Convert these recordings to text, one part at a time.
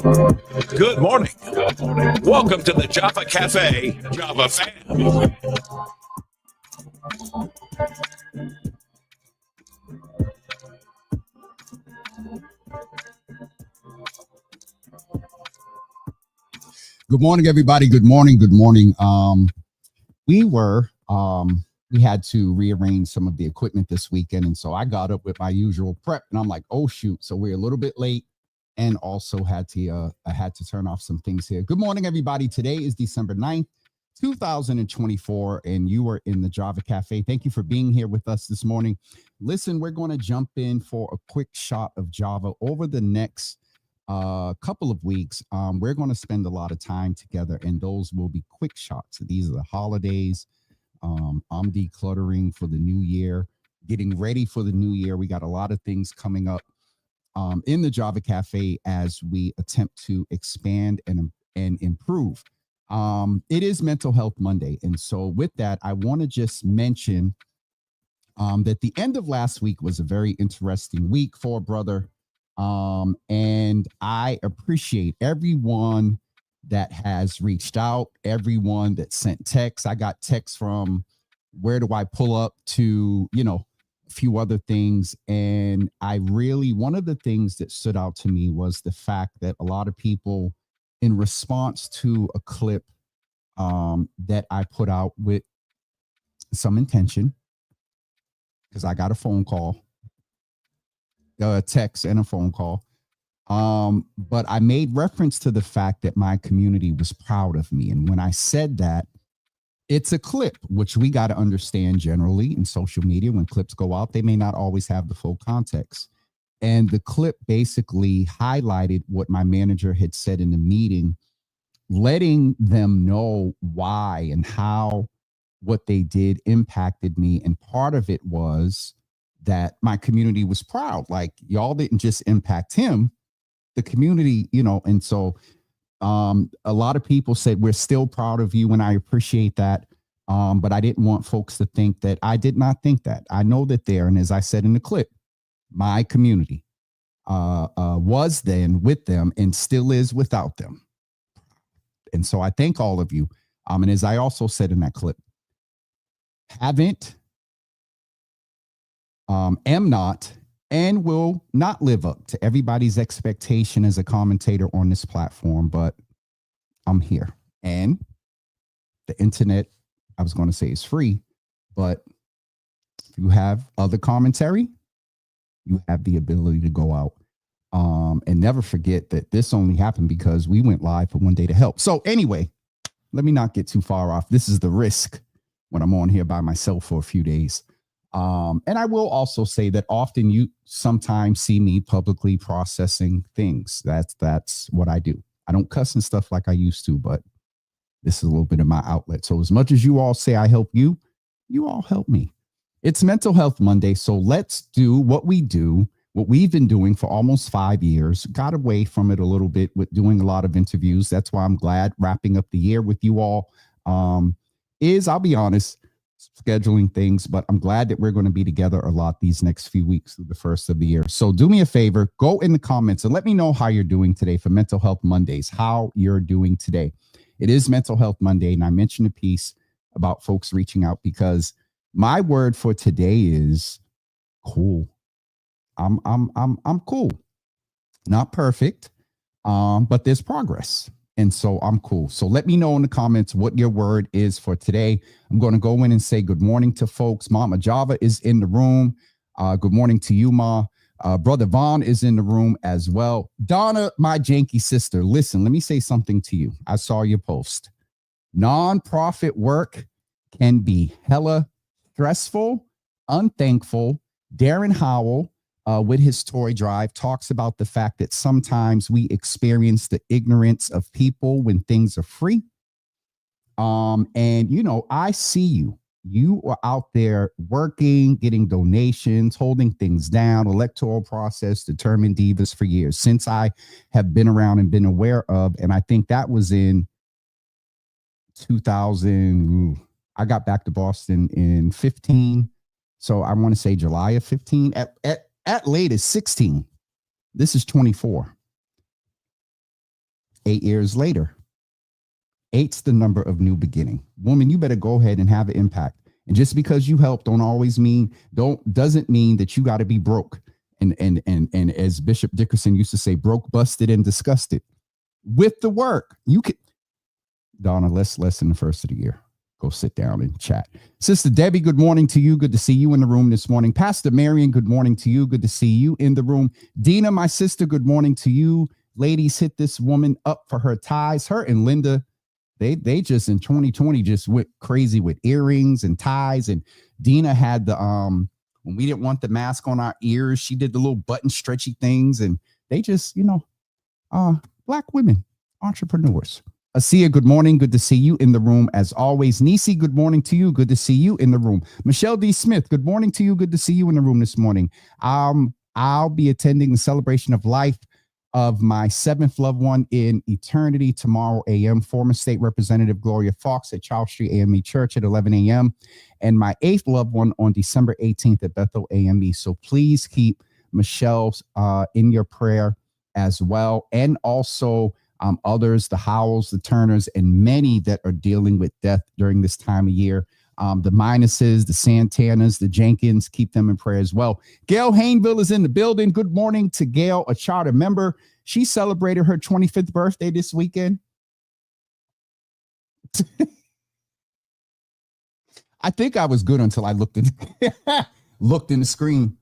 Good morning. Welcome to the Java Cafe, Java fam. Good morning, everybody. Good morning. Good morning. We had to rearrange some of the equipment this weekend. And so I got up with my usual prep and I'm like, oh shoot. So we're a little bit late and also I had to turn off some things here. Good morning, everybody. Today is December 9th, 2024, and you are in the Java Cafe. Thank you for being here with us this morning. Listen, we're going to jump in for a quick shot of Java over the next couple of weeks. We're going to spend a lot of time together, and those will be quick shots. These are the holidays. I'm decluttering for the new year, getting ready for the new year. We got a lot of things coming up in the Java Cafe as we attempt to expand and improve. It is Mental Health Monday, and so with that, I want to just mention that the end of last week was a very interesting week for Brother. And I appreciate everyone that has reached out, everyone that sent texts. I got texts from where do I pull up to, a few other things. And one of the things that stood out to me was the fact that a lot of people, in response to a clip that I put out with some intention, because I got a phone call, a text and a phone call. But I made reference to the fact that my community was proud of me. And when I said that, it's a clip, which we got to understand generally in social media. When clips go out, they may not always have the full context. And the clip basically highlighted what my manager had said in the meeting, letting them know why and how what they did impacted me. And part of it was that my community was proud. Like, y'all didn't just impact him, the community, and so a lot of people said, we're still proud of you, and I appreciate that. But I didn't want folks to think that I did not think that. I know that there, and as I said in the clip, my community was then with them and still is without them. And so I thank all of you. And as I also said in that clip, am not, and will not live up to everybody's expectation as a commentator on this platform, but I'm here. And the internet, I was going to say, is free, but if you have other commentary, you have the ability to go out. And never forget that this only happened because we went live for One Day to Help. So anyway, let me not get too far off. This is the risk when I'm on here by myself for a few days. And I will also say that often you sometimes see me publicly processing things. That's what I do. I don't cuss and stuff like I used to, but this is a little bit of my outlet. So as much as you all say I help you, you all help me. It's Mental Health Monday. So let's do what we've been doing for almost 5 years. Got away from it a little bit with doing a lot of interviews. That's why I'm glad wrapping up the year with you all I'll be honest, scheduling things, but I'm glad that we're going to be together a lot these next few weeks through the first of the year. So do me a favor, go in the comments and let me know how you're doing today for Mental Health Mondays, how you're doing today. It is Mental Health Monday, and I mentioned a piece about folks reaching out because my word for today is cool. I'm cool. Not perfect, but there's progress. And so I'm cool. So let me know in the comments what your word is for today. I'm going to go in and say good morning to folks. Mama Java is in the room. Good morning to you, Ma. Brother Vaughn is in the room as well. Donna, my janky sister, listen, let me say something to you. I saw your post. Nonprofit work can be hella stressful, unthankful. Darren Howell, with his Toy Drive, talks about the fact that sometimes we experience the ignorance of people when things are free. And I see you. You are out there working, getting donations, holding things down, electoral process, determined divas for years since I have been around and been aware of. And I think that was in 2000. I got back to Boston in 15. So I want to say July of 15. At latest 16. This is 24. 8 years later. 8's the number of new beginning. Woman, you better go ahead and have an impact. And just because you help doesn't mean that you got to be broke. And as Bishop Dickerson used to say, broke, busted, and disgusted. With the work, you could. Donna, less than the first of the year. Go sit down and chat. Sister Debbie, good morning to you. Good to see you in the room this morning. Pastor Marion, good morning to you. Good to see you in the room. Dina, my sister, good morning to you. Ladies, hit this woman up for her ties. Her and Linda, they just in 2020 just went crazy with earrings and ties. And Dina had the when we didn't want the mask on our ears, she did the little button stretchy things. And they just, Black women, entrepreneurs. Asia, good morning. Good to see you in the room as always. Nisi, good morning to you. Good to see you in the room. Michelle D. Smith, good morning to you. Good to see you in the room this morning. I'll be attending the celebration of life of my 7th loved one in eternity tomorrow a.m. Former State Representative Gloria Fox at Charles Street AME Church at 11 a.m. and my 8th loved one on December 18th at Bethel AME. So please keep Michelle in your prayer as well. And also others, the Howells, the Turners, and many that are dealing with death during this time of year. The Minuses, the Santanas, the Jenkins, keep them in prayer as well. Gail Hainville is in the building. Good morning to Gail, a charter member. She celebrated her 25th birthday this weekend. I think I was good until I looked in the screen.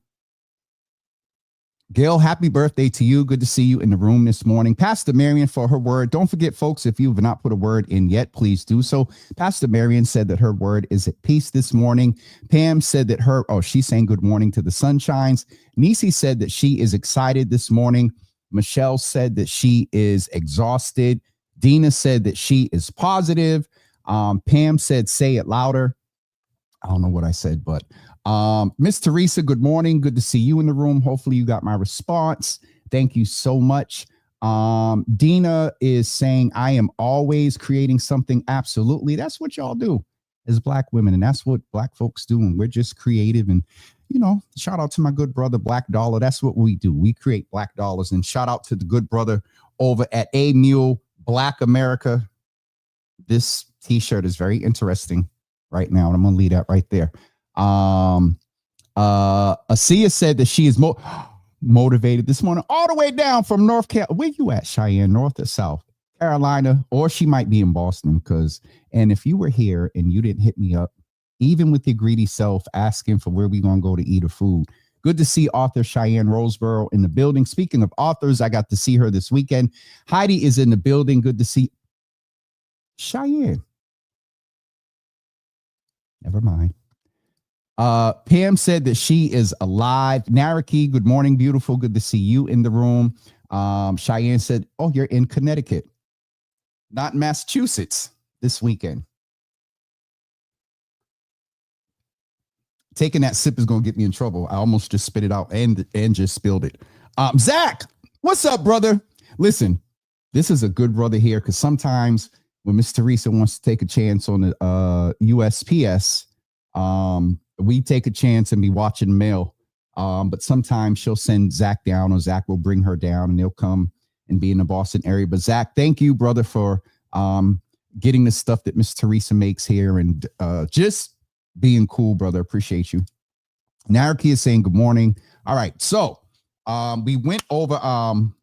Gail, happy birthday to you. Good to see you in the room this morning. Pastor Marion for her word. Don't forget, folks, if you've not put a word in yet, please do so. Pastor Marion said that her word is at peace this morning. Pam said that she's saying good morning to the sunshines. Nisi said that she is excited this morning. Michelle said that she is exhausted. Dina said that she is positive. Pam said, say it louder. I don't know what I said, but Miss Teresa, good morning. Good to see you in the room. Hopefully you got my response. Thank you so much. Dina is saying, I am always creating something. Absolutely. That's what y'all do as Black women. And that's what Black folks do. And we're just creative. And, shout out to my good brother, Black Dollar. That's what we do. We create Black dollars. And shout out to the good brother over at A Mule Black America. This t-shirt is very interesting right now. And I'm going to leave that right there. Asia said that she is motivated this morning all the way down from North Carolina. Where you at, Cheyenne? North or South Carolina? Or she might be in Boston and if you were here and you didn't hit me up, even with your greedy self asking for where we going to go to eat or food. Good to see author Cheyenne Roseborough in the building. Speaking of authors, I got to see her this weekend. Heidi is in the building. Good to see Cheyenne. Never mind. Pam said that she is alive. Naraki, good morning, beautiful. Good to see you in the room. Cheyenne said, oh, you're in Connecticut, not Massachusetts this weekend. Taking that sip is going to get me in trouble. I almost just spit it out and just spilled it. Zach, what's up, brother? Listen, this is a good brother here because sometimes when Miss Teresa wants to take a chance on the USPS, we take a chance and be watching mail. But sometimes she'll send Zach down or Zach will bring her down and they'll come and be in the Boston area. But Zach, thank you, brother, for getting the stuff that Miss Teresa makes here and just being cool, brother. Appreciate you. Naraki is saying good morning. All right. So we went over, I'll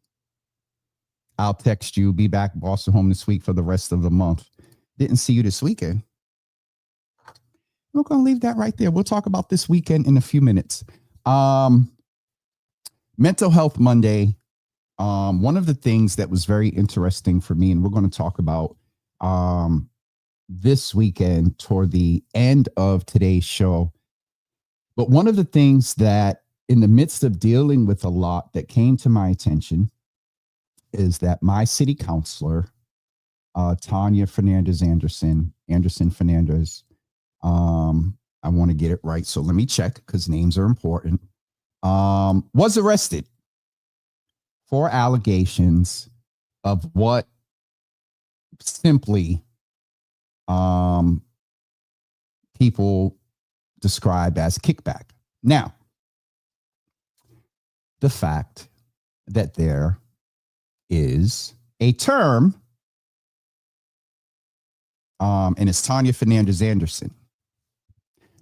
text you, be back Boston home this week for the rest of the month. Didn't see you this weekend. We're going to leave that right there. We'll talk about this weekend in a few minutes. Mental Health Monday. One of the things that was very interesting for me, and we're going to talk about this weekend toward the end of today's show. But one of the things that in the midst of dealing with a lot that came to my attention is that my city councilor, Tanya Anderson Fernandez, I want to get it right. So let me check because names are important. Was arrested for allegations of what simply people describe as kickback. Now, the fact that there is a term, and it's Tanya Fernandez Anderson.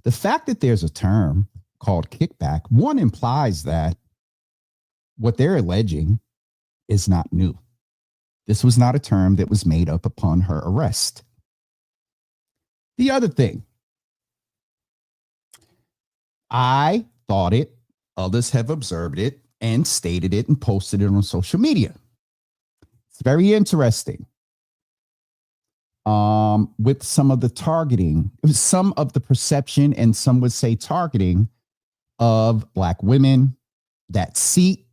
The fact that there's a term called kickback, one implies that what they're alleging is not new. This was not a term that was made up upon her arrest. The other thing, I thought it, others have observed it and stated it and posted it on social media. It's very interesting. With some of the targeting, some of the perception, and some would say targeting of Black women, that seat.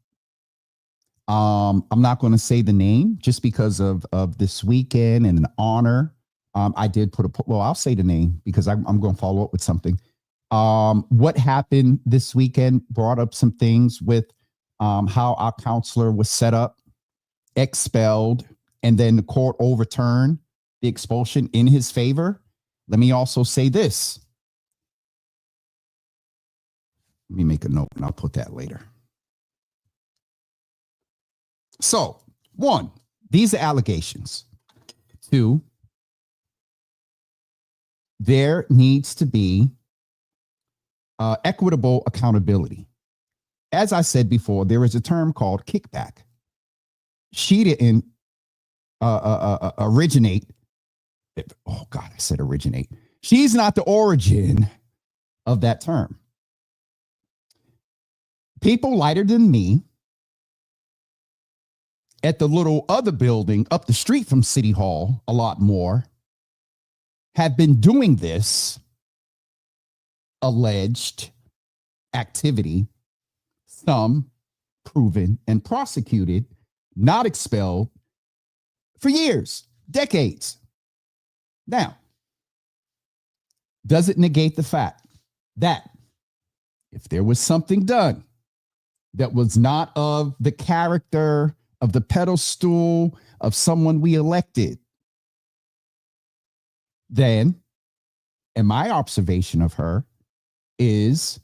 I'm not going to say the name just because of this weekend and an honor. I did put I'll say the name because I'm going to follow up with something. What happened this weekend brought up some things with how our counselor was set up, expelled, and then the court overturned the expulsion in his favor. Let me also say this. Let me make a note and I'll put that later. So, 1, these are allegations. 2, there needs to be equitable accountability. As I said before, there is a term called kickback. She didn't originate. Oh God, I said originate. She's not the origin of that term. People lighter than me at the little other building up the street from City Hall, a lot more, have been doing this alleged activity, some proven and prosecuted, not expelled, for years, decades. Now, does it negate the fact that if there was something done that was not of the character of the pedestal of someone we elected, then, and my observation of her is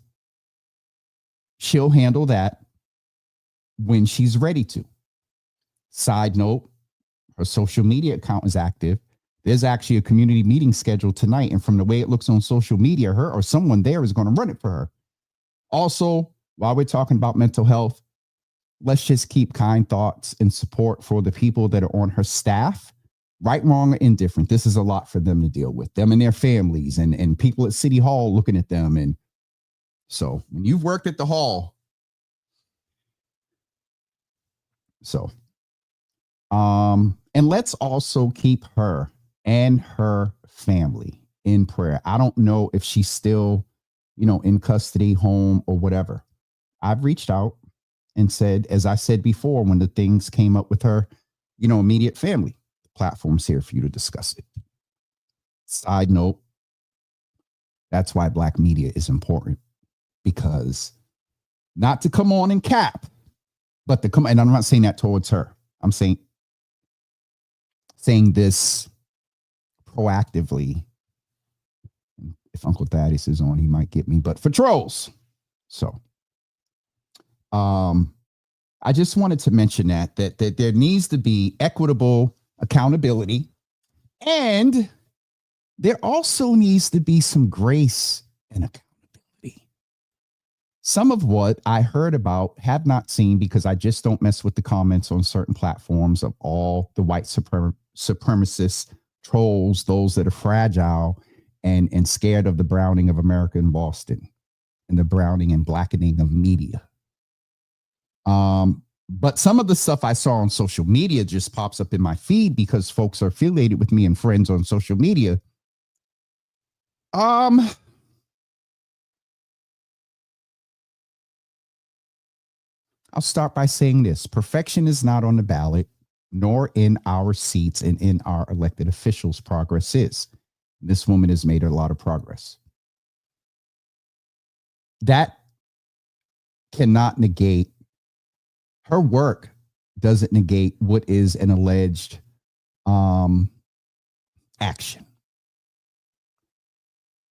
she'll handle that when she's ready to. Side note, her social media account is active. There's actually a community meeting scheduled tonight. And from the way it looks on social media, her or someone there is going to run it for her. Also, while we're talking about mental health, let's just keep kind thoughts and support for the people that are on her staff. Right, wrong, or indifferent. This is a lot for them to deal with, them and their families and people at City Hall looking at them. And so when you've worked at the hall, and let's also keep her and her family in prayer. I don't know if she's still, in custody, home, or whatever. I've reached out and said, as I said before, when the things came up with her, immediate family, the platform's here for you to discuss it. Side note, that's why Black media is important, because not to come on and cap, but to come, and I'm not saying that towards her. I'm saying this proactively. If Uncle Thaddeus is on, he might get me, but for trolls. So, I just wanted to mention that there needs to be equitable accountability, and there also needs to be some grace and accountability. Some of what I heard about, have not seen, because I just don't mess with the comments on certain platforms of all the white supremacist trolls, those that are fragile and scared of the browning of America in Boston and the browning and blackening of media. But some of the stuff I saw on social media just pops up in my feed because folks are affiliated with me and friends on social media. I'll start by saying this. Perfection is not on the ballot, nor in our seats and in our elected officials. Progress is. This woman has made a lot of progress. That cannot negate her work, doesn't negate what is an alleged action.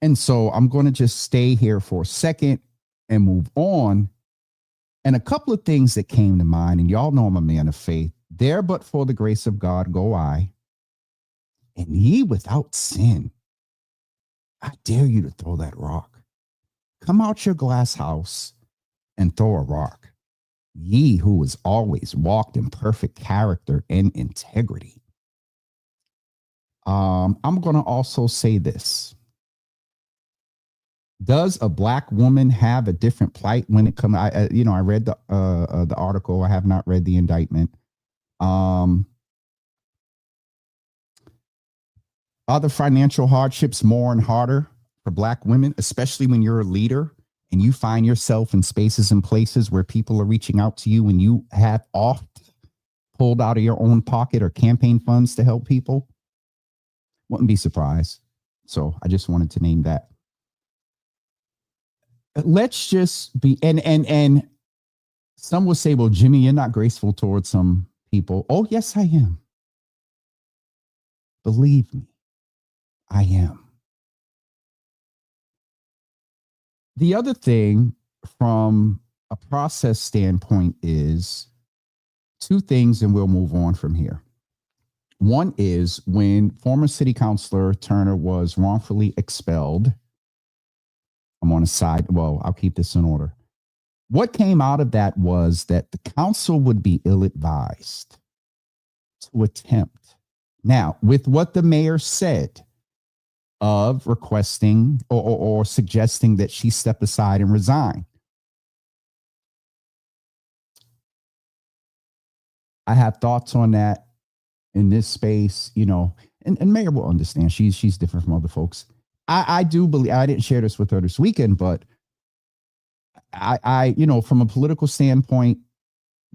And so I'm going to just stay here for a second and move on. And a couple of things that came to mind, and y'all know I'm a man of faith. There but for the grace of God go I, and ye without sin. I dare you to throw that rock. Come out your glass house and throw a rock. Ye who has always walked in perfect character and integrity. I'm going to also say this. Does a black woman have a different plight when it comes? I read the article. I have not read the indictment. Are the financial hardships more and harder for black women, especially when you're a leader and you find yourself in spaces and places where people are reaching out to you and you have oft pulled out of your own pocket or campaign funds to help people? Wouldn't be surprised. So I just wanted to name that. Let's just be, and some will say, well, Jimmy, you're not graceful towards some people. Oh, yes, I am. Believe me, I am. The other thing from a process standpoint is two things, and we'll move on from here. One is when former city councilor Turner was wrongfully expelled. I'm on a side. Well, I'll keep this in order. What came out of that was that the council would be ill-advised to attempt. Now, with what the mayor said of requesting or suggesting that she step aside and resign, I have thoughts on that in this space, and Mayor will understand. She's different from other folks. I do believe, I didn't share this with her this weekend, but I from a political standpoint,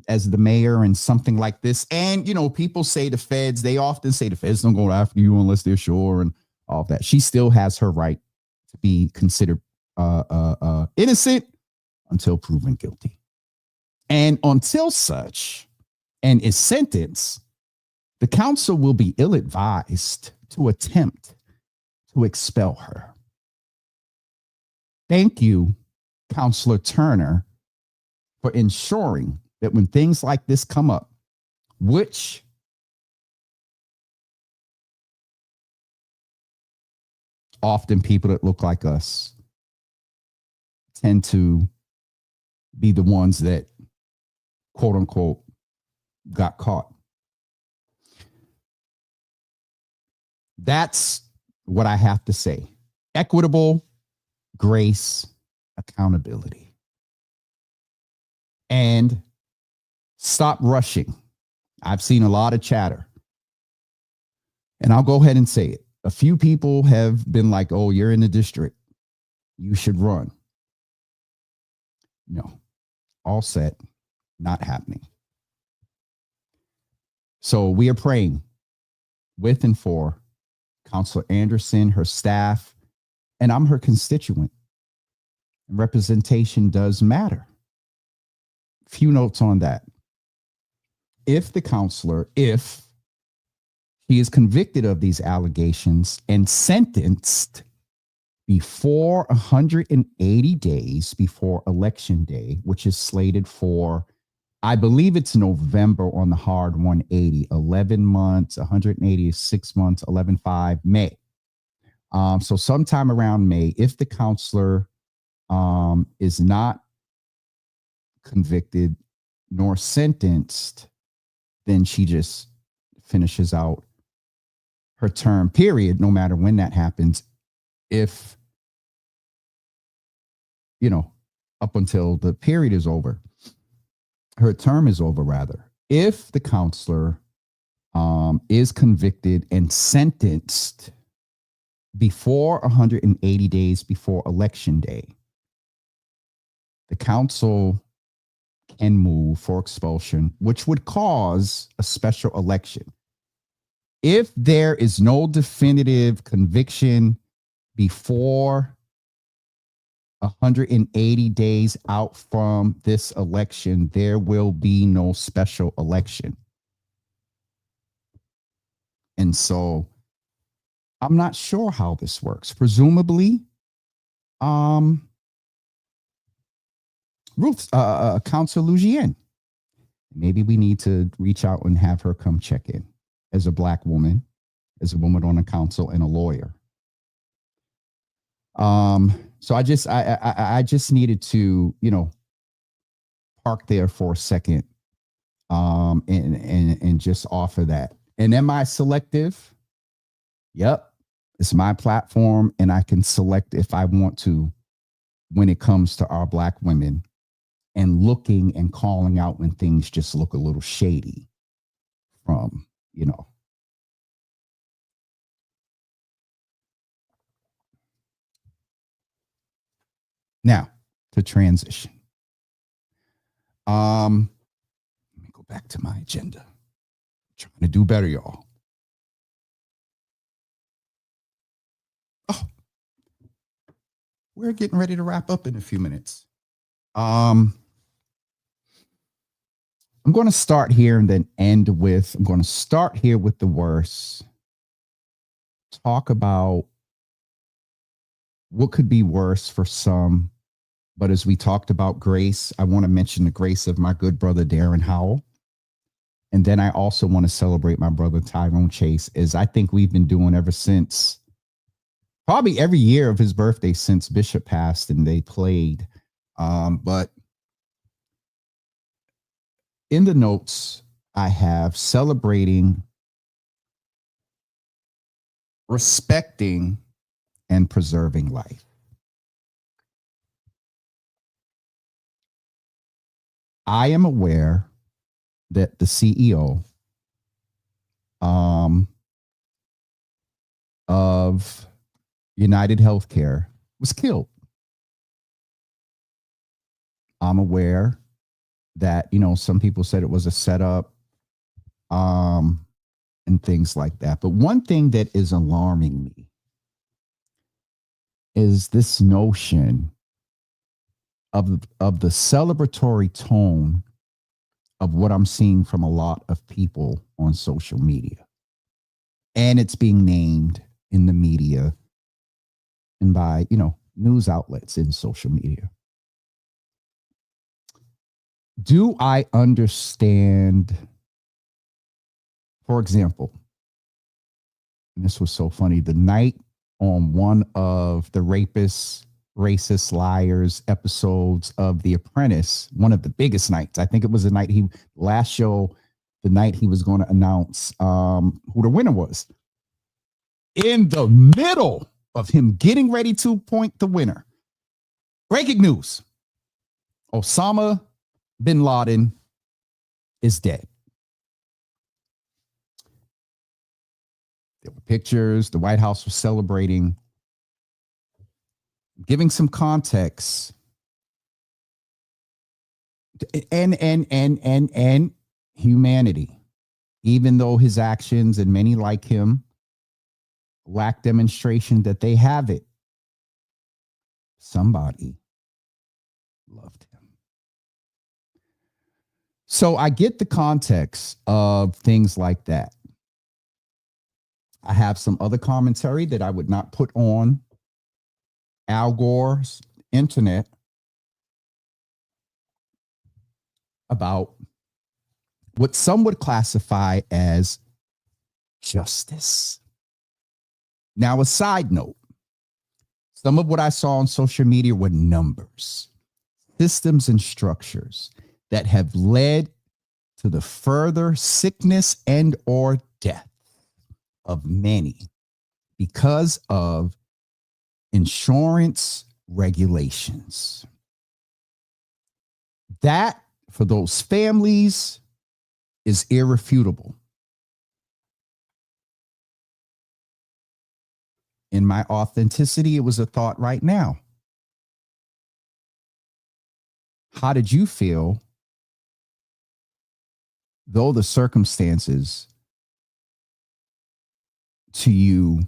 as the mayor and something like this, and people say they often say the feds don't go after you unless they're sure and all that. She still has her right to be considered innocent until proven guilty. And until such and is sentenced, the council will be ill-advised to attempt to expel her. Thank you, Councilor Turner, for ensuring that when things like this come up, which often people that look like us tend to be the ones that, quote unquote, got caught. That's what I have to say. Equitable, grace, accountability. And stop rushing. I've seen a lot of chatter. And I'll go ahead and say it. A few people have been like, oh, you're in the district, you should run. No, all set, not happening. So we are praying with and for Councilor Anderson, her staff, and I'm her constituent. Representation does matter. Few notes on that. If the counselor, if he is convicted of these allegations and sentenced before 180 days before Election Day, which is slated for, I believe it's November on the hard 180, 11 months, 180 is 6 months, 11.5, May. So sometime around May, if the counselor is not convicted nor sentenced, then she just finishes out her term, period, no matter when that happens. If, up until the period is over, her term is over, rather. If the counselor is convicted and sentenced before 180 days before Election Day, the council can move for expulsion, which would cause a special election. If there is no definitive conviction before 180 days out from this election, there will be no special election. And so I'm not sure how this works. Presumably, Councilor Lugienne maybe we need to reach out and have her come check in as a Black woman, as a woman on a council and a lawyer. So I just needed to, park there for a second, and just offer that. And am I selective? Yep. It's my platform, and I can select if I want to when it comes to our Black women, and looking and calling out when things just look a little shady from, Now, to transition. Let me go back to my agenda. I'm trying to do better, y'all. Oh, we're getting ready to wrap up in a few minutes. I'm going to start here and then end with, I'm going to start here with the worst. Talk about what could be worse for some. But as we talked about grace, I want to mention the grace of my good brother, Darren Howell. And then I also want to celebrate my brother, Tyrone Chase, as I think we've been doing ever since, probably every year of his birthday since Bishop passed and they played. But in the notes, I have celebrating, respecting, and preserving life. I am aware that the CEO of United Healthcare was killed. I'm aware that, some people said it was a setup, and things like that. But one thing that is alarming me is this notion of the celebratory tone of what I'm seeing from a lot of people on social media. And it's being named in the media and by, news outlets in social media. Do I understand, for example, and this was so funny, the night on one of the rapists, racist liars episodes of The Apprentice, one of the biggest nights. I think it was the night last show, the night he was going to announce who the winner was. In the middle of him getting ready to point the winner, breaking news: Osama bin Laden is dead. There were pictures. The White House was celebrating. Giving some context, and humanity, even though his actions and many like him lack demonstration that they have it, somebody loved him. So I get the context of things like that. I have some other commentary that I would not put on Al Gore's internet about what some would classify as justice. Now, a side note, some of what I saw on social media were numbers, systems, and structures that have led to the further sickness and or death of many because of insurance regulations. That, for those families, is irrefutable. In my authenticity, it was a thought right now. How did you feel, though the circumstances to you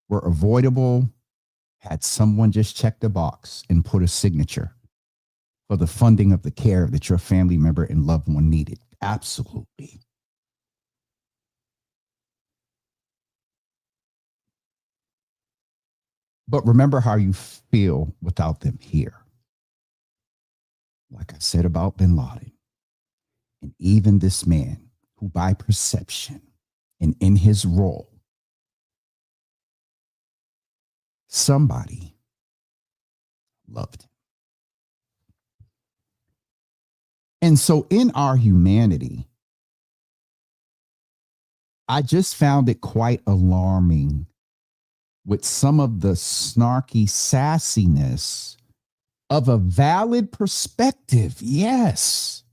were avoidable, had someone just check the box and put a signature for the funding of the care that your family member and loved one needed? Absolutely. But remember how you feel without them here. Like I said about bin Laden, And even this man who by perception and in his role, somebody loved him. And so in our humanity, I just found it quite alarming with some of the snarky sassiness of a valid perspective. Yes.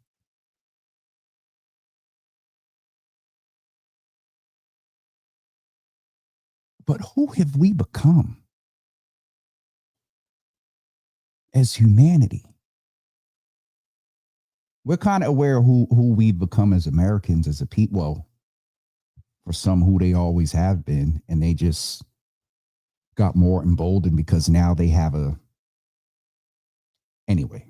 But who have we become as humanity? We're kind of aware of who we've become as Americans, as a people. Well, for some, who they always have been, and they just got more emboldened because now they have a. Anyway,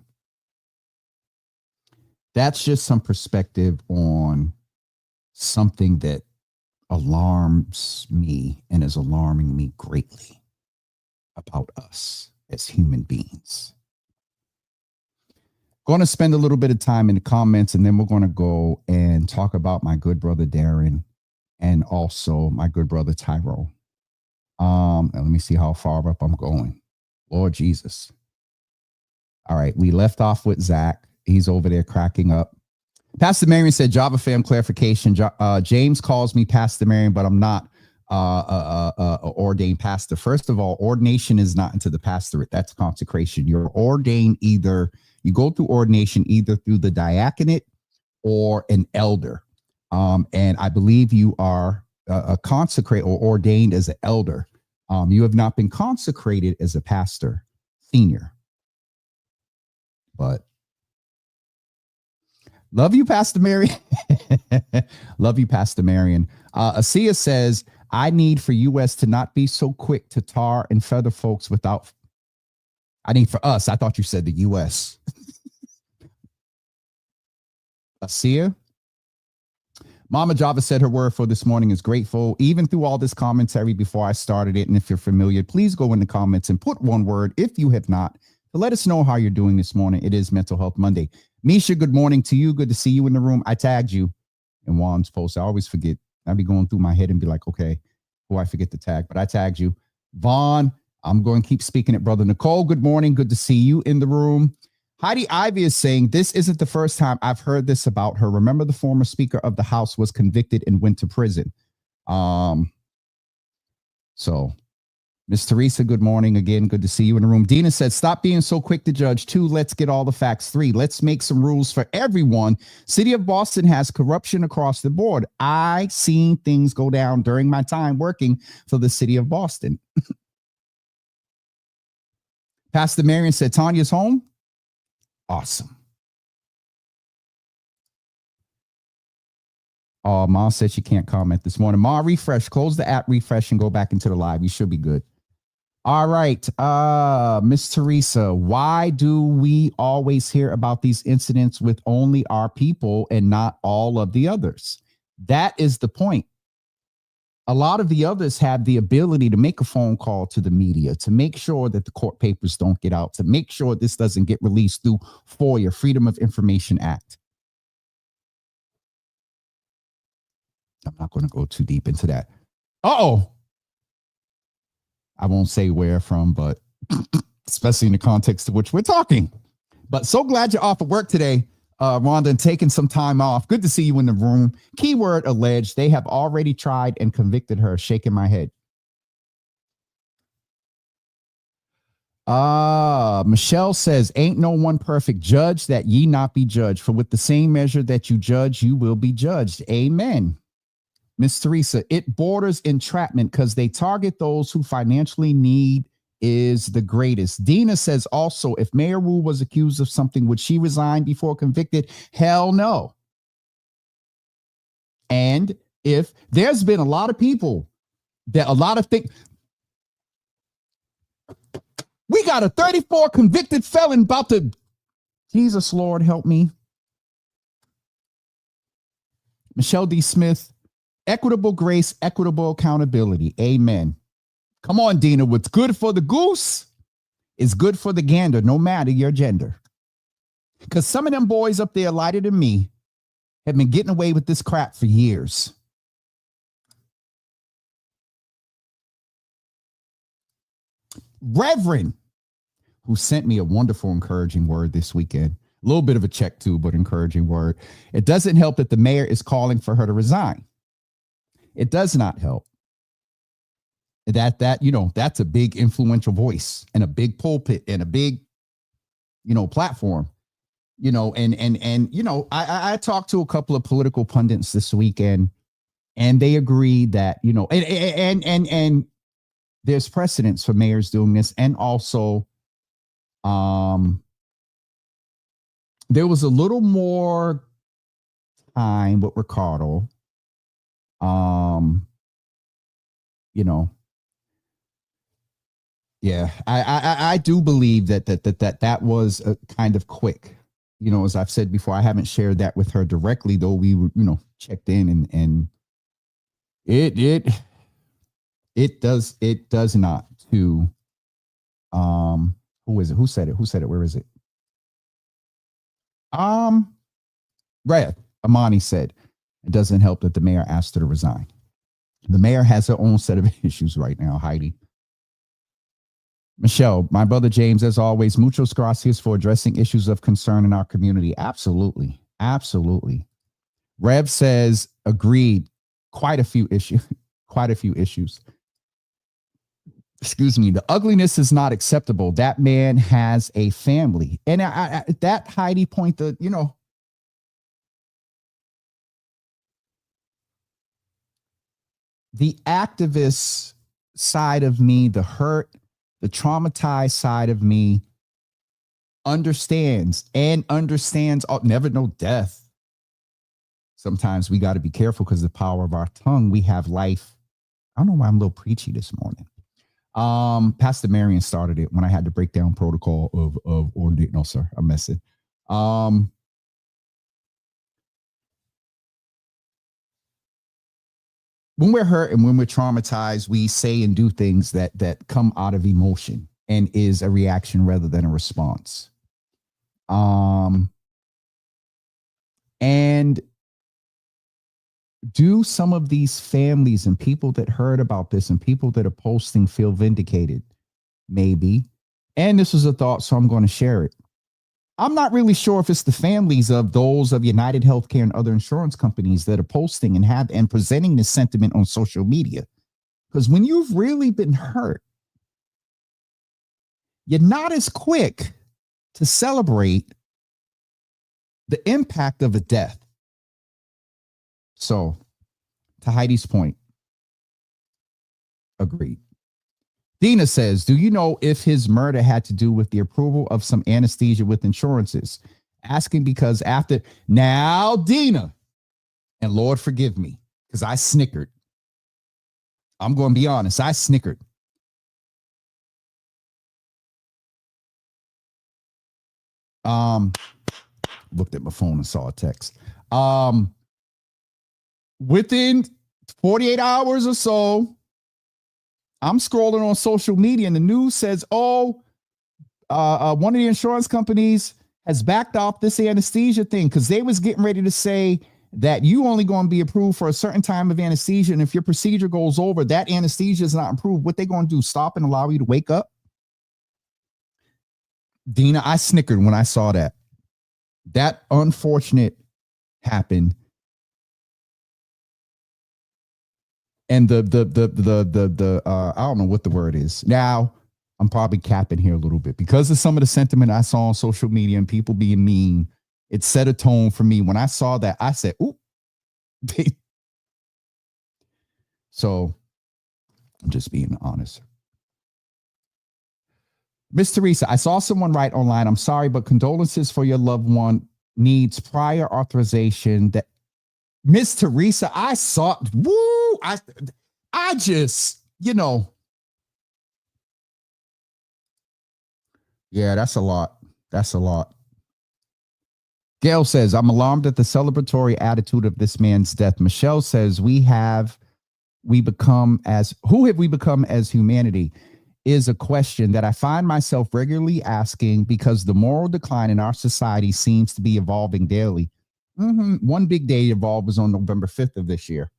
that's just some perspective on something that alarms me and is alarming me greatly about us as human beings. Going to spend a little bit of time in the comments, and then we're going to go and talk about my good brother Darren and also my good brother Tyrone. And let me see how far up I'm going. Lord Jesus. All right, we left off with Zach. He's over there cracking up. Pastor Marion said, Java fam clarification. James calls me Pastor Marion, but I'm not a ordained pastor. First of all, ordination is not into the pastorate. That's consecration. You're ordained either, you go through ordination either through the diaconate or an elder. And I believe you are a consecrate or ordained as an elder. You have not been consecrated as a pastor, senior. But love you, Pastor Marion. Love you, Pastor Marion. Asia says, I need for U.S. to not be so quick to tar and feather folks without. I need for us. I thought you said the U.S. Asia. Mama Java said her word for this morning is grateful, even through all this commentary before I started it. And if you're familiar, please go in the comments and put one word, if you have not, to let us know how you're doing this morning. It is Mental Health Monday. Misha, good morning to you. Good to see you in the room. I tagged you in Juan's post. I always forget. I'd be going through my head and be like, okay, who I forget to tag, but I tagged you. Vaughn, I'm going to keep speaking it. Brother Nicole, good morning. Good to see you in the room. Heidi Ivy is saying, this isn't the first time I've heard this about her. Remember, the former Speaker of the House was convicted and went to prison. So Miss Teresa, good morning again. Good to see you in the room. Dina said, stop being so quick to judge. 2, let's get all the facts. 3, let's make some rules for everyone. City of Boston has corruption across the board. I seen things go down during my time working for the City of Boston. Pastor Marion said, Tanya's home. Awesome. Oh, Ma said she can't comment this morning. Ma, refresh, close the app, refresh, and go back into the live. You should be good. All right. Miss Teresa, why do we always hear about these incidents with only our people and not all of the others? That is the point. A lot of the others have the ability to make a phone call to the media, to make sure that the court papers don't get out, to make sure this doesn't get released through FOIA, Freedom of Information Act. I'm not going to go too deep into that. Uh-oh. I won't say where from, but especially in the context of which we're talking. But so glad you're off of work today, Rhonda, and taking some time off. Good to see you in the room. Keyword alleged. They have already tried and convicted her. Shaking my head. Michelle says, ain't no one perfect. Judge that ye not be judged. For with the same measure that you judge, you will be judged. Amen. Miss Teresa, it borders entrapment because they target those who financially need is the greatest. Dina says also, if Mayor Wu was accused of something, would she resign before convicted? Hell no. And if there's been a lot of people that a lot of things, we got a 34 convicted felon about to, Jesus, Lord, help me. Michelle D. Smith, equitable grace, equitable accountability. Amen. Come on, Dina. What's good for the goose is good for the gander, no matter your gender. Because some of them boys up there lighter than me have been getting away with this crap for years. Reverend, who sent me a wonderful, encouraging word this weekend. A little bit of a check too, but encouraging word. It doesn't help that the mayor is calling for her to resign. It does not help. That's a big influential voice and a big pulpit and a big, platform. I talked to a couple of political pundits this weekend, and they agree that, and there's precedence for mayors doing this. And also, there was a little more time with Ricardo. Yeah, I do believe that was a kind of quick. As I've said before, I haven't shared that with her directly, though we were, checked in and it does not to, who is it? Who said it? Where is it? Right. Amani said, it doesn't help that the mayor asked her to resign. The mayor has her own set of issues right now, Heidi. Michelle, my brother James, as always, muchos gracias for addressing issues of concern in our community. Absolutely. Absolutely. Rev says, agreed. Quite a few issues. Excuse me. The ugliness is not acceptable. That man has a family. And that Heidi point that, the activist side of me, the hurt, the traumatized side of me understands never know death. Sometimes we got to be careful because the power of our tongue, we have life. I don't know why I'm a little preachy this morning. Pastor Marion started it when I had to break down protocol of ordinate. No, sir, I'm messing. When we're hurt and when we're traumatized, we say and do things that come out of emotion and is a reaction rather than a response. And do some of these families and people that heard about this and people that are posting feel vindicated? Maybe. And this was a thought, so I'm going to share it. I'm not really sure if it's the families of those of United Healthcare and other insurance companies that are posting and presenting this sentiment on social media. Because when you've really been hurt, you're not as quick to celebrate the impact of a death. So, to Heidi's point, agreed. Dina says, do you know if his murder had to do with the approval of some anesthesia with insurances? Asking because after now, Dina, and Lord forgive me, because I snickered. I'm going to be honest. I snickered. Looked at my phone and saw a text. Within 48 hours or so, I'm scrolling on social media and the news says, one of the insurance companies has backed off this anesthesia thing because they was getting ready to say that you only going to be approved for a certain time of anesthesia. And if your procedure goes over, that anesthesia is not approved. What they going to do, stop and allow you to wake up? Dina, I snickered when I saw that. That unfortunate happened. And the I don't know what the word is. Now, I'm probably capping here a little bit because of some of the sentiment I saw on social media and people being mean. It set a tone for me. When I saw that, I said, ooh. So I'm just being honest. Miss Teresa, I saw someone write online, I'm sorry, but condolences for your loved one needs prior authorization. That Miss Teresa, I saw, woo, I just, yeah, that's a lot. That's a lot. Gail says, I'm alarmed at the celebratory attitude of this man's death. Michelle says, who have we become as humanity is a question that I find myself regularly asking because the moral decline in our society seems to be evolving daily. One big day involved was on November 5th of this year.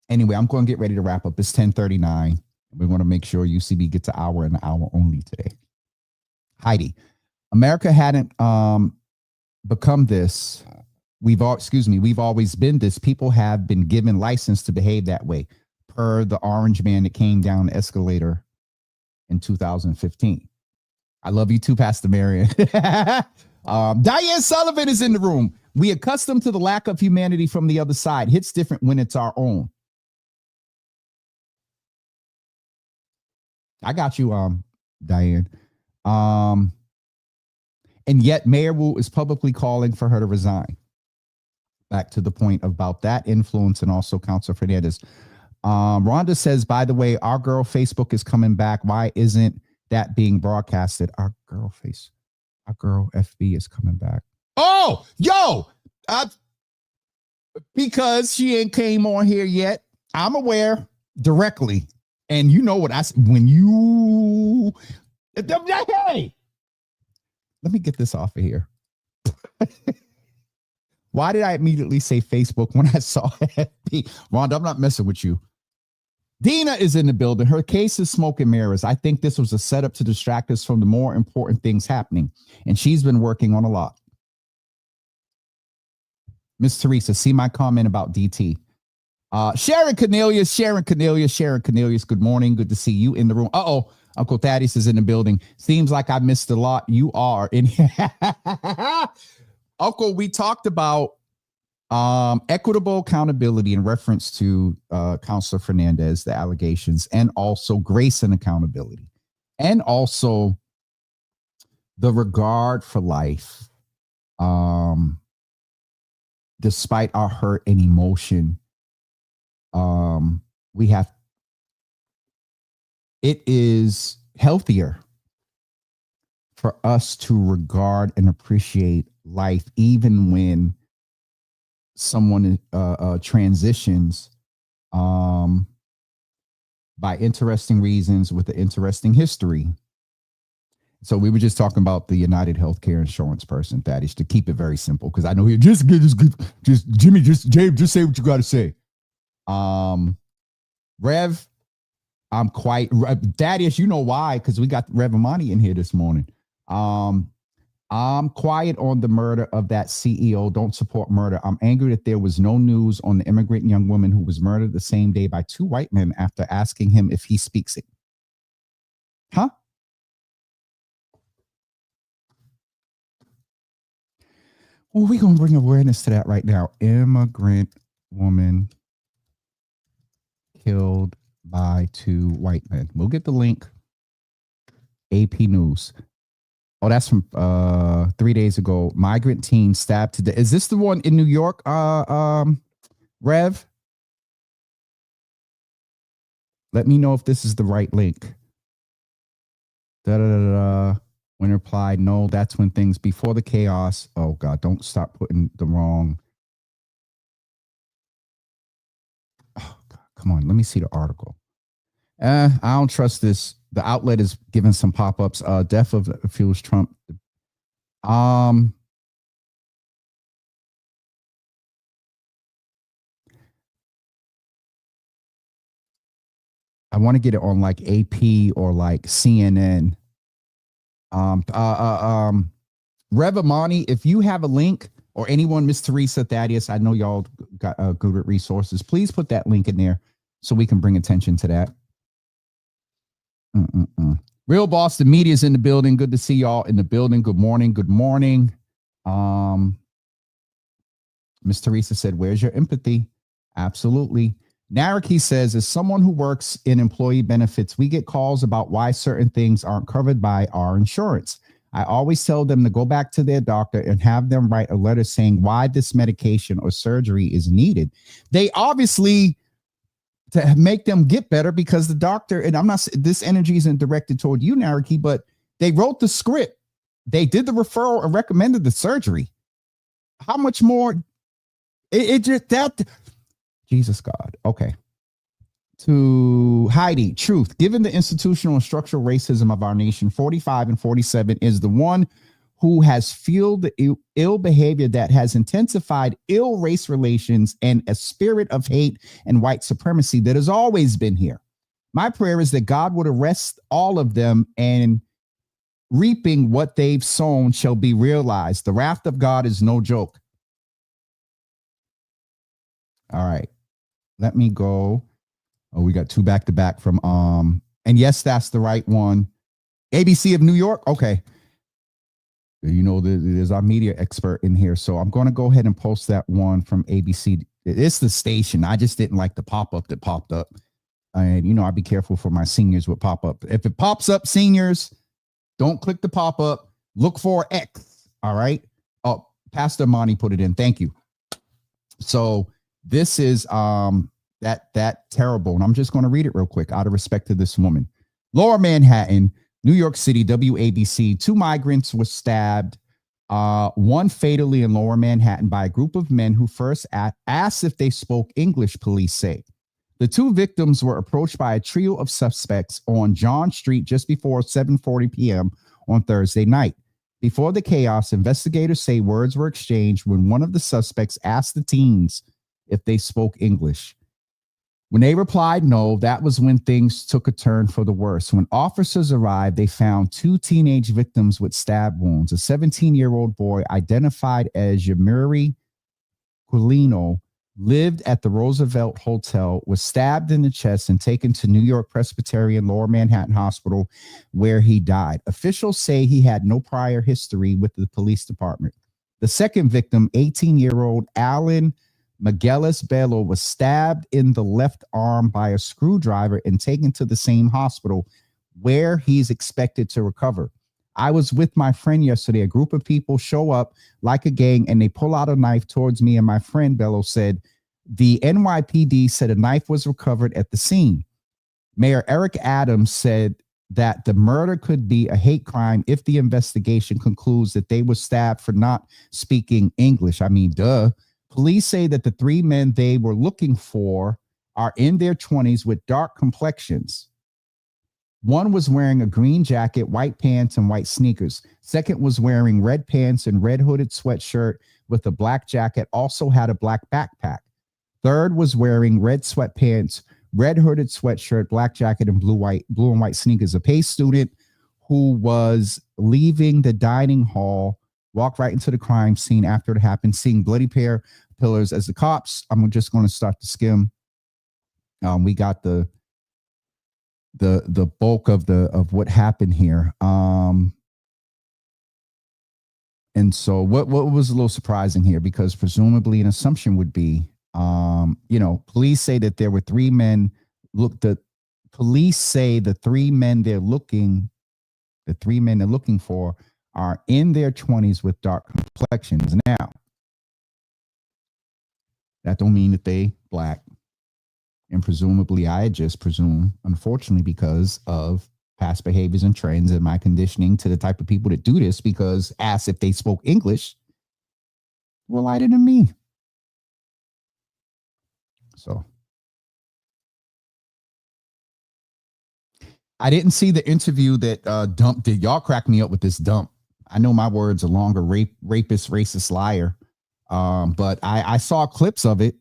Anyway, I'm going to get ready to wrap up. It's 10:39. We want to make sure UCB gets an hour and an hour only today. Heidi, America hadn't become this. We've always been this. People have been given license to behave that way, per the orange man that came down the escalator in 2015. I love you too, Pastor Marion. Diane Sullivan is in the room. We accustomed to the lack of humanity from the other side. Hits different when it's our own. I got you, Diane. And yet Mayor Wu is publicly calling for her to resign. Back to the point about that influence, and also Councilor Fernandez. Rhonda says, by the way, our girl Facebook is coming back. Why isn't that being broadcasted? Our girl FB is coming back. Oh, because she ain't came on here yet. I'm aware directly. And you know what I said when you, hey, let me get this off of here. Why did I immediately say Facebook when I saw FB? Rhonda, I'm not messing with you. Dina is in the building. Her case is smoke and mirrors. I think this was a setup to distract us from the more important things happening. And she's been working on a lot. Miss Teresa, see my comment about DT. Sharon Cornelius. Good morning. Good to see you in the room. Uh-oh. Uncle Thaddeus is in the building. Seems like I missed a lot. You are in here. Uncle, we talked about equitable accountability in reference to Councilor Fernandez, the allegations, and also grace and accountability, and also the regard for life. Despite our hurt and emotion, it is healthier for us to regard and appreciate life, even when someone transitions by interesting reasons with an interesting history. So we were just talking about the United Healthcare Insurance person, Thaddeus, to keep it very simple, because I know Jimmy, just say what you got to say. Rev, I'm quite Thaddeus. You know why? Because we got Rev Amani in here this morning. I'm quiet on the murder of that CEO. Don't support murder. I'm angry that there was no news on the immigrant young woman who was murdered the same day by two white men after asking him if he speaks it. Huh? Well, we're going to bring awareness to that right now. Immigrant woman killed by two white men. We'll get the link. AP News. Oh, that's from 3 days ago. Migrant teen stabbed to death. Is this the one in New York, Rev? Let me know if this is the right link. When replied, no, that's when things before the chaos. Oh, God, don't stop putting the wrong. Oh, God, come on. Let me see the article. I don't trust this. The outlet is giving some pop-ups. Death of fuels Trump. I want to get it on like AP or like CNN. Rev Amani, if you have a link, or anyone, Miss Teresa, Thaddeus, I know y'all got good at resources. Please put that link in there so we can bring attention to that. Real Boston Media is in the building. Good to see y'all in the building. Good morning. Good morning. Miss Teresa said, where's your empathy? Absolutely. Naraki says, as someone who works in employee benefits, we get calls about why certain things aren't covered by our insurance. I always tell them to go back to their doctor and have them write a letter saying why this medication or surgery is needed. They obviously, to make them get better, because the doctor, and I'm not, this energy isn't directed toward you, Naraki, but they wrote the script. They did the referral and recommended the surgery. How much more? It just that. Jesus God. Okay. To Heidi, truth. Given the institutional and structural racism of our nation, 45 and 47 is the one who has fueled the ill behavior that has intensified ill race relations and a spirit of hate and white supremacy that has always been here. My prayer is that God would arrest all of them, and reaping what they've sown shall be realized. The wrath of God is no joke. All right. Let me go. Oh, we got two back to back from and yes, that's the right one. ABC of New York. Okay. You know, there's our media expert in here. So I'm going to go ahead and post that one from ABC. It's the station. I just didn't like the pop-up that popped up. And, you know, I'd be careful for my seniors with pop-up. If it pops up, seniors, don't click the pop-up. Look for X. All right. Oh, Pastor Monty put it in. Thank you. So this is that terrible. And I'm just going to read it real quick out of respect to this woman. Lower Manhattan, New York City, WABC. 2 migrants were stabbed, one fatally in Lower Manhattan by a group of men who first asked if they spoke English, police say. The 2 victims were approached by a trio of suspects on John Street just before 7:40 p.m. on Thursday night. Before the chaos, investigators say words were exchanged when one of the suspects asked the teens if they spoke English. When they replied no, that was when things took a turn for the worse. When officers arrived, they found 2 teenage victims with stab wounds. A 17-year-old boy identified as Yamiri Quilino lived at the Roosevelt Hotel, was stabbed in the chest and taken to New York Presbyterian Lower Manhattan Hospital, where he died. Officials say he had no prior history with the police department. The second victim, 18-year-old Alan Miguelis Bello, was stabbed in the left arm by a screwdriver and taken to the same hospital where he's expected to recover. I was with my friend yesterday. A group of people show up like a gang and they pull out a knife towards me and my friend. Bello said the NYPD said a knife was recovered at the scene. Mayor Eric Adams said that the murder could be a hate crime if the investigation concludes that they were stabbed for not speaking English. I mean, duh. Police say that the 3 men they were looking for are in their 20s with dark complexions. One was wearing a green jacket, white pants, and white sneakers. Second was wearing red pants and red hooded sweatshirt with a black jacket, also had a black backpack. Third was wearing red sweatpants, red hooded sweatshirt, black jacket, and blue and white sneakers. A Pace student who was leaving the dining hall walked right into the crime scene after it happened, seeing bloody pillars as the cops. I'm just going to start to skim. We got the bulk of what happened here. And so what was a little surprising here, because presumably an assumption would be, police say that there were 3 men. Police say the 3 men they're looking for are in their 20s with dark complexions. Now, that don't mean that they black. And presumably, I just presume, unfortunately, because of past behaviors and trends and my conditioning to the type of people that do this, because asked if they spoke English, were lighter than me. So I didn't see the interview that Dump did. Y'all crack me up with this Dump. I know my words are longer, rapist, racist, liar. But I saw clips of it.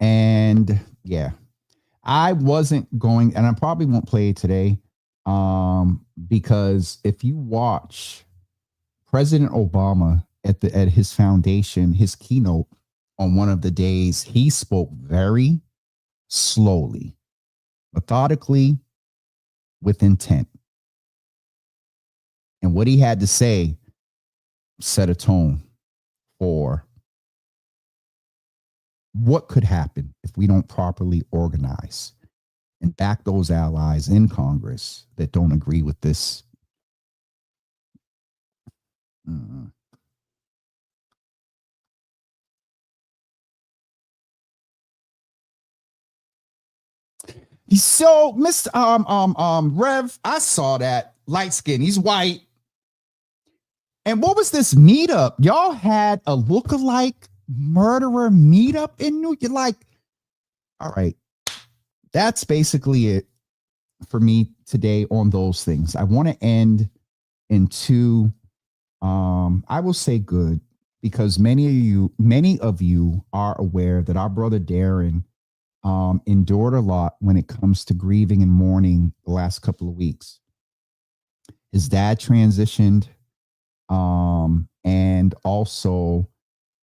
And yeah, I wasn't going, and I probably won't play it today. Because if you watch President Obama at his foundation, his keynote on one of the days, he spoke very slowly, methodically, with intent. And what he had to say set a tone for what could happen if we don't properly organize and back those allies in Congress that don't agree with this. So, Mr. Rev, I saw that light skin. He's white. And what was this meetup? Y'all had a lookalike murderer meetup in New York. Like, all right, that's basically it. for me today on those things. I want to end in two, I will say good, because many of you are aware that our brother Darren endured a lot when it comes to grieving and mourning the last couple of weeks. His dad transitioned, and also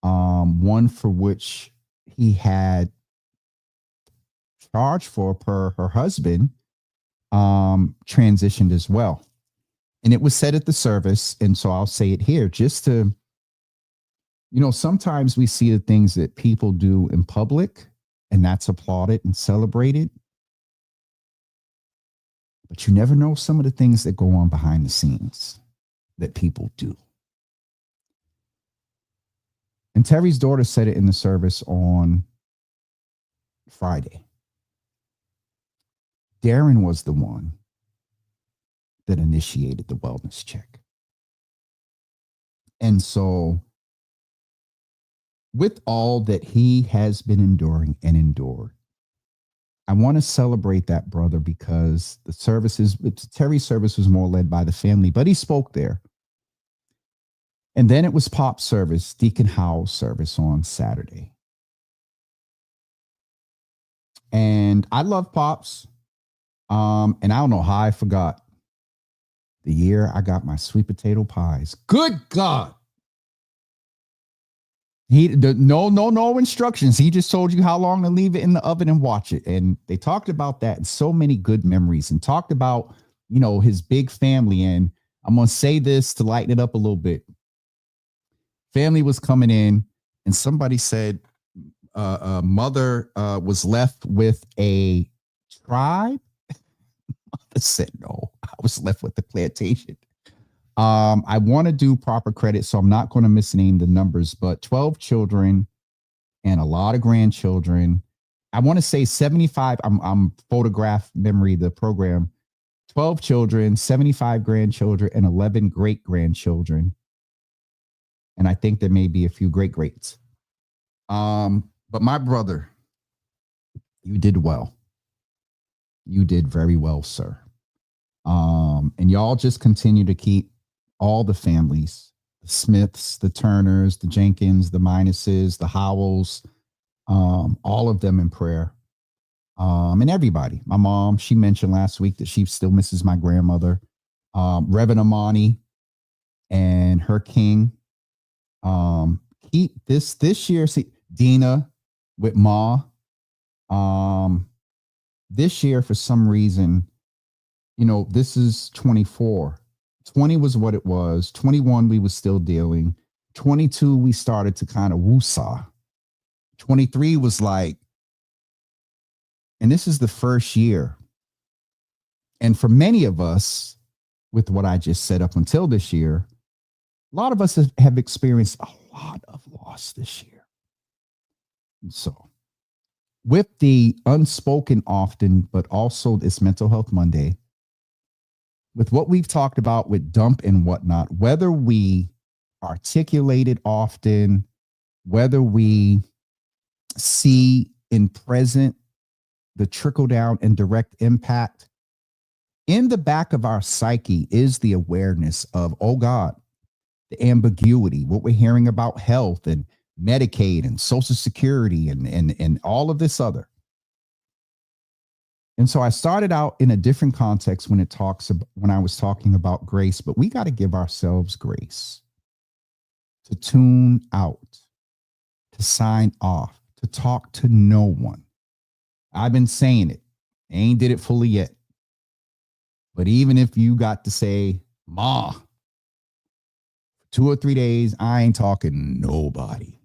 one for which he had charge for per her husband transitioned as well. And it was said at the service, and so I'll say it here just to, sometimes we see the things that people do in public, and that's applauded and celebrated. But you never know some of the things that go on behind the scenes that people do. And Terry's daughter said it in the service on Friday. Darren was the one that initiated the wellness check. And so, with all that he has been enduring and endured, I want to celebrate that brother, because the services, Terry's service was more led by the family, but he spoke there. And then it was Pop's service, Deacon Howell's service on Saturday. And I love Pops. And I don't know how I forgot the year I got my sweet potato pies. Good God. No instructions. He just told you how long to leave it in the oven and watch it. And they talked about that and so many good memories, and talked about, his big family. And I'm going to say this to lighten it up a little bit. Family was coming in, and somebody said mother was left with a tribe. Mother said no, I was left with the plantation. I want to do proper credit, so I'm not going to misname the numbers, but 12 children and a lot of grandchildren. I want to say 75. I'm photograph memory, the program. 12 children, 75 grandchildren, and 11 great grandchildren. And I think there may be a few great greats. But my brother, you did well. You did very well, sir. And y'all just continue to keep all the families, the Smiths, the Turners, the Jenkins, the Minuses, the Howells, all of them in prayer. And everybody. My mom, she mentioned last week that she still misses my grandmother. Reverend Amani and her king. Keep this year, see Dina with Ma. This year, for some reason, this is 24. 20 was what it was. 21, we was still dealing. 22, we started to kind of woosah. 23 was like, and this is the first year. And for many of us, with what I just said up until this year, a lot of us have experienced a lot of loss this year. And so, with the unspoken often, but also this Mental Health Monday, with what we've talked about with dump and whatnot, whether we articulate it often, whether we see in present the trickle down and direct impact, in the back of our psyche is the awareness of, oh God, the ambiguity, what we're hearing about health and Medicaid and Social Security and all of this other. And so I started out in a different context when I was talking about grace, but we got to give ourselves grace to tune out, to sign off, to talk to no one. I've been saying it. I ain't did it fully yet. But even if you got to say, Ma, 2 or 3 days, I ain't talking nobody.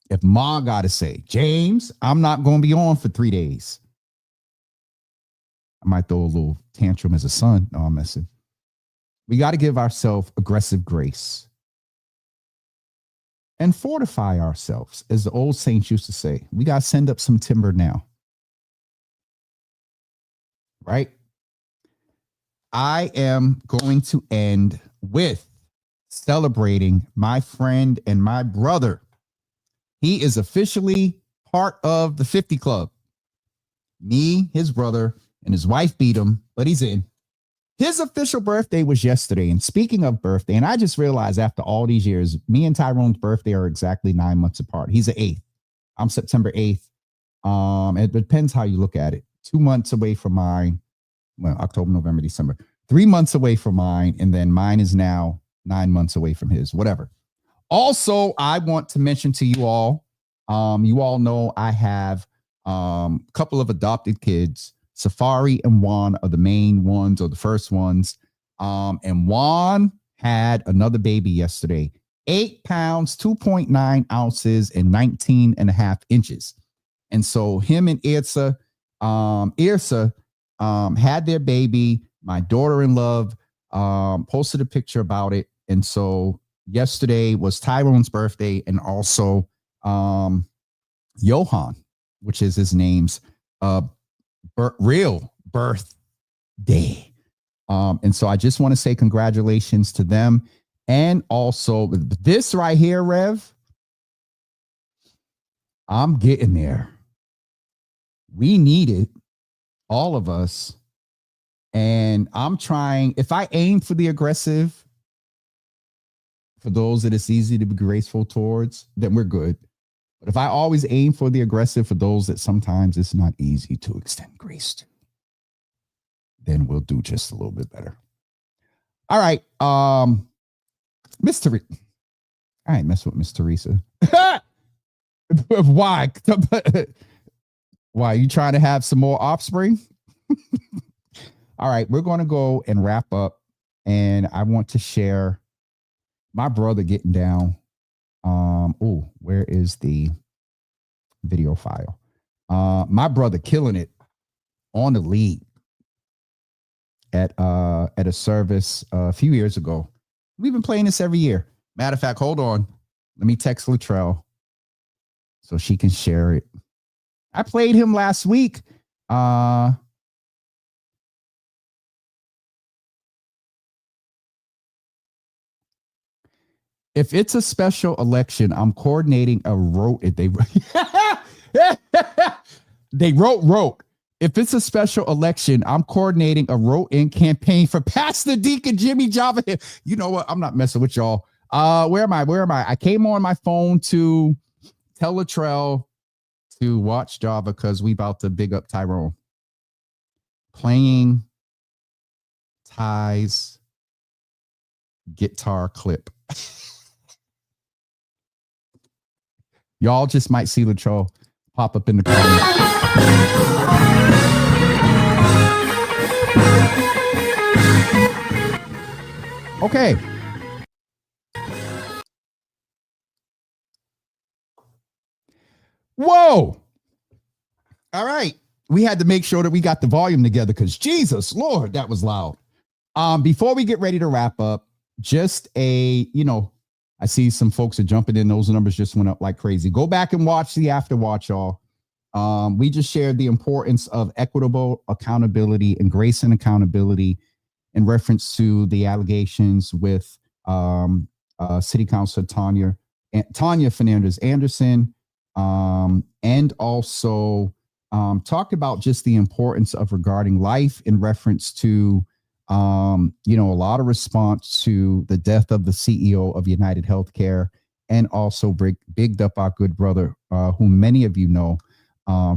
If Ma got to say, James, I'm not going to be on for 3 days. I might throw a little tantrum as a son. No, I'm messing. We got to give ourselves aggressive grace and fortify ourselves. As the old saints used to say, we got to send up some timber now. Right? I am going to end with celebrating my friend and my brother. He is officially part of the 50 Club. Me, his brother, and his wife beat him, but he's in. His official birthday was yesterday. And speaking of birthday, and I just realized after all these years, me and Tyrone's birthday are exactly 9 months apart. He's the 8th. I'm September 8th. It depends how you look at it. 2 months away from mine. Well, October, November, December. 3 months away from mine. And then mine is now 9 months away from his, whatever. Also, I want to mention to you all know I have a couple of adopted kids. Safari and Juan are the main ones or the first ones. And Juan had another baby yesterday, 8 pounds, 2.9 ounces, and 19 and a half inches. And so him and Irsa had their baby. My daughter-in-law posted a picture about it. And so yesterday was Tyrone's birthday and also Johan, which is his name's real birthday. And so I just want to say congratulations to them. And also this right here, Rev, I'm getting there. We need it, all of us. And I'm trying, if I aim for the aggressive, for those that it's easy to be graceful towards, then we're good. But if I always aim for the aggressive for those that sometimes it's not easy to extend grace to, then we'll do just a little bit better. All right. Miss Teresa. I ain't messing with Miss Teresa. Why? Why? You trying to have some more offspring? All right. We're going to go and wrap up. And I want to share my brother getting down. Where is the video file? My brother killing it on the lead at a service a few years ago. We've been playing this every year. Matter of fact, hold on. Let me text Latrell so she can share it. I played him last week. If it's a special election, I'm coordinating a rote. They wrote. If it's a special election, I'm coordinating a wrote-in campaign for Pastor Deacon Jimmy Java. You know what? I'm not messing with y'all. Where am I? I came on my phone to tell Latrell to watch Java because we about to big up Tyrone. Playing Ty's guitar clip. Y'all just might see Latrell pop up in the comments. Okay. Whoa. All right. We had to make sure that we got the volume together because Jesus, Lord, that was loud. Before we get ready to wrap up, just I see some folks are jumping in. Those numbers just went up like crazy. Go back and watch the after watch, y'all. We just shared the importance of equitable accountability and grace and accountability in reference to the allegations with City Councilor Tanya Fernandez Anderson, and also talked about just the importance of regarding life in reference to a lot of response to the death of the CEO of United Healthcare, and also bigged up our good brother, whom many of you know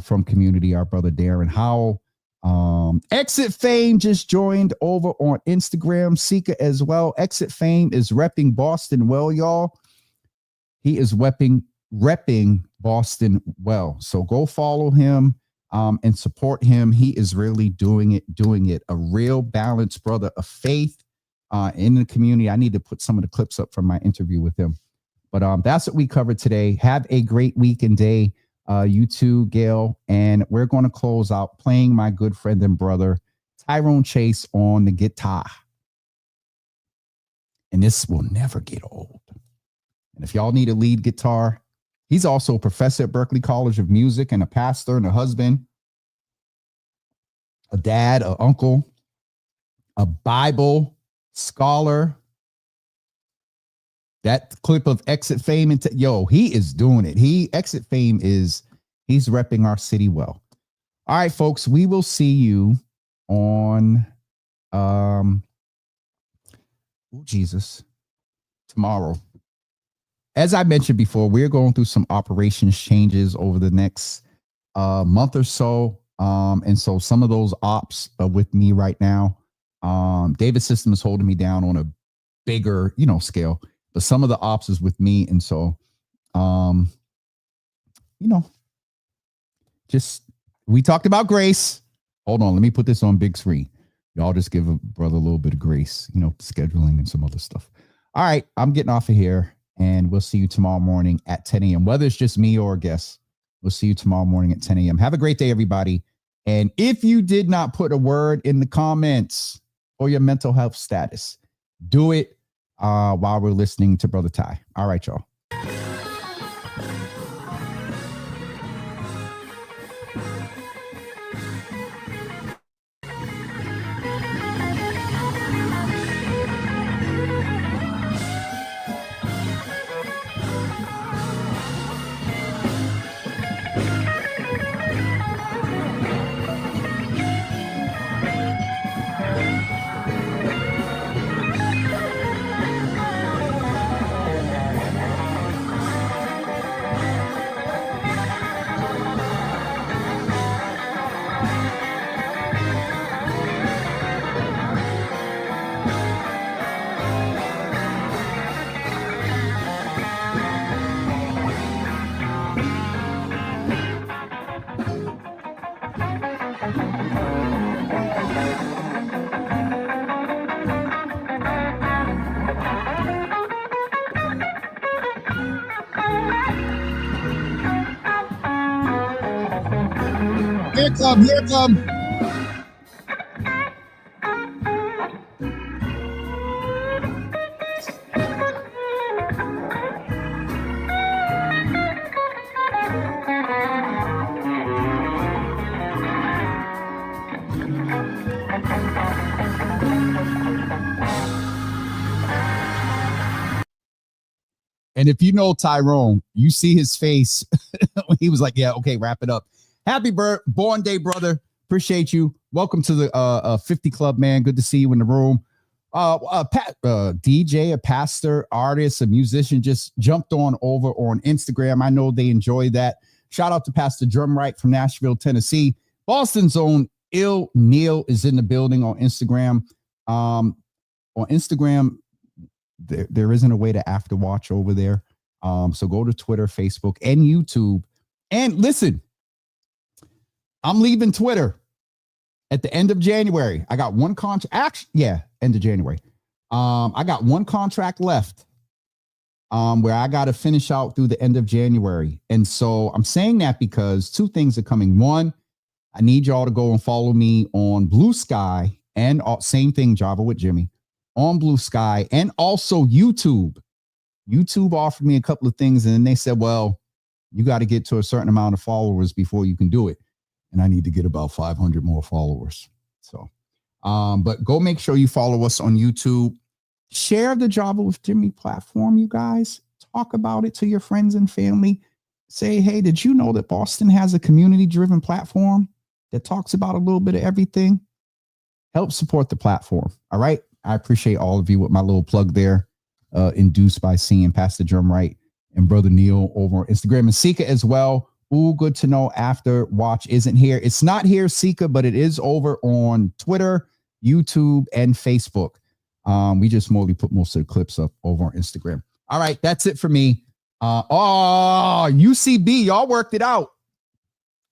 from community, our brother Darren Howell. Exit Fame just joined over on Instagram. Sika as well. Exit Fame is repping Boston well, y'all. He is repping Boston well. So go follow him. And support him. He is really doing it. A real balanced brother of faith in the community. I need to put some of the clips up from my interview with him. But that's what we covered today. Have a great week and day, you too, Gail. And we're going to close out playing my good friend and brother, Tyrone Chase, on the guitar. And this will never get old. And if y'all need a lead guitar, he's also a professor at Berklee College of Music and a pastor and a husband, a dad, an uncle, a Bible scholar. That clip of Exit Fame, he is doing it. Exit Fame he's repping our city well. All right, folks, we will see you on Jesus, tomorrow. As I mentioned before, we're going through some operations changes over the next month or so. And so some of those ops are with me right now. David System is holding me down on a bigger, scale, but some of the ops is with me. And so, just, we talked about grace. Hold on. Let me put this on big screen. Y'all just give a brother a little bit of grace, scheduling and some other stuff. All right. I'm getting off of here and we'll see you tomorrow morning at 10 a.m. Whether it's just me or a guest, we'll see you tomorrow morning at 10 a.m. Have a great day, everybody. And if you did not put a word in the comments for your mental health status, do it while we're listening to Brother Ty. All right, y'all. Here come. And if you know Tyrone, you see his face when he was like, yeah, okay, wrap it up. Happy born day, brother. Appreciate you. Welcome to the 50 Club, man. Good to see you in the room. DJ, a pastor, artist, a musician just jumped on over on Instagram. I know they enjoy that. Shout out to Pastor Drumright from Nashville, Tennessee. Boston's own Ill Neil is in the building on Instagram. On Instagram, there isn't a way to after watch over there. So go to Twitter, Facebook, and YouTube. And listen, I'm leaving Twitter at the end of January. I got one contract. End of January. I got one contract left where I got to finish out through the end of January. And so I'm saying that because two things are coming. One, I need y'all to go and follow me on Blue Sky and same thing, Java with Jimmy, on Blue Sky and also YouTube. YouTube offered me a couple of things and then they said, well, you got to get to a certain amount of followers before you can do it. And I need to get about 500 more followers. So, but go make sure you follow us on YouTube. Share the Java with Jimmy platform, you guys. Talk about it to your friends and family. Say, hey, did you know that Boston has a community-driven platform that talks about a little bit of everything? Help support the platform. All right. I appreciate all of you with my little plug there, induced by seeing Pastor Drumright and Brother Neil over on Instagram and Sika as well. Ooh, good to know After Watch isn't here. It's not here, Sika, but it is over on Twitter, YouTube, and Facebook. We just mostly put most of the clips up over on Instagram. All right, that's it for me. UCB, y'all worked it out.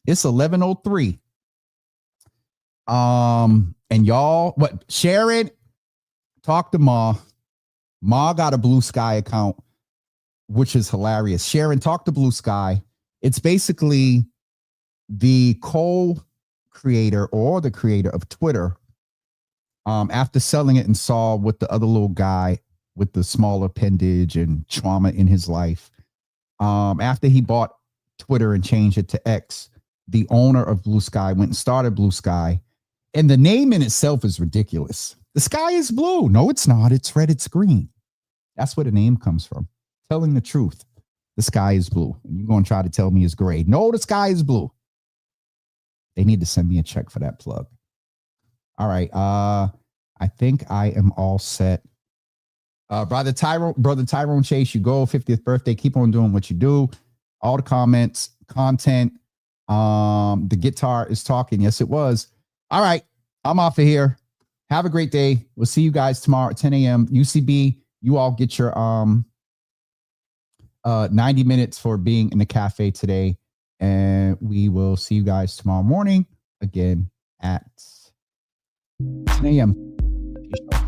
It's 11:03. And y'all, Sharon, talk to Ma. Ma got a Blue Sky account, which is hilarious. Sharon, talk to Blue Sky. It's basically the co-creator or the creator of Twitter. After selling it and saw what the other little guy with the small appendage and trauma in his life, after he bought Twitter and changed it to X, the owner of Blue Sky went and started Blue Sky. And the name in itself is ridiculous. The sky is blue. No, it's not. It's red. It's green. That's where the name comes from. Telling the truth. The sky is blue. And you're going to try to tell me it's gray. No, the sky is blue. They need to send me a check for that plug. All right. I think I am all set. Brother Tyrone Chase, you go 50th birthday. Keep on doing what you do. All the comments, content. The guitar is talking. Yes, it was. All right. I'm off of here. Have a great day. We'll see you guys tomorrow at 10 a.m. UCB. You all get your 90 minutes for being in the cafe today. And we will see you guys tomorrow morning again at 10 a.m. Peace out.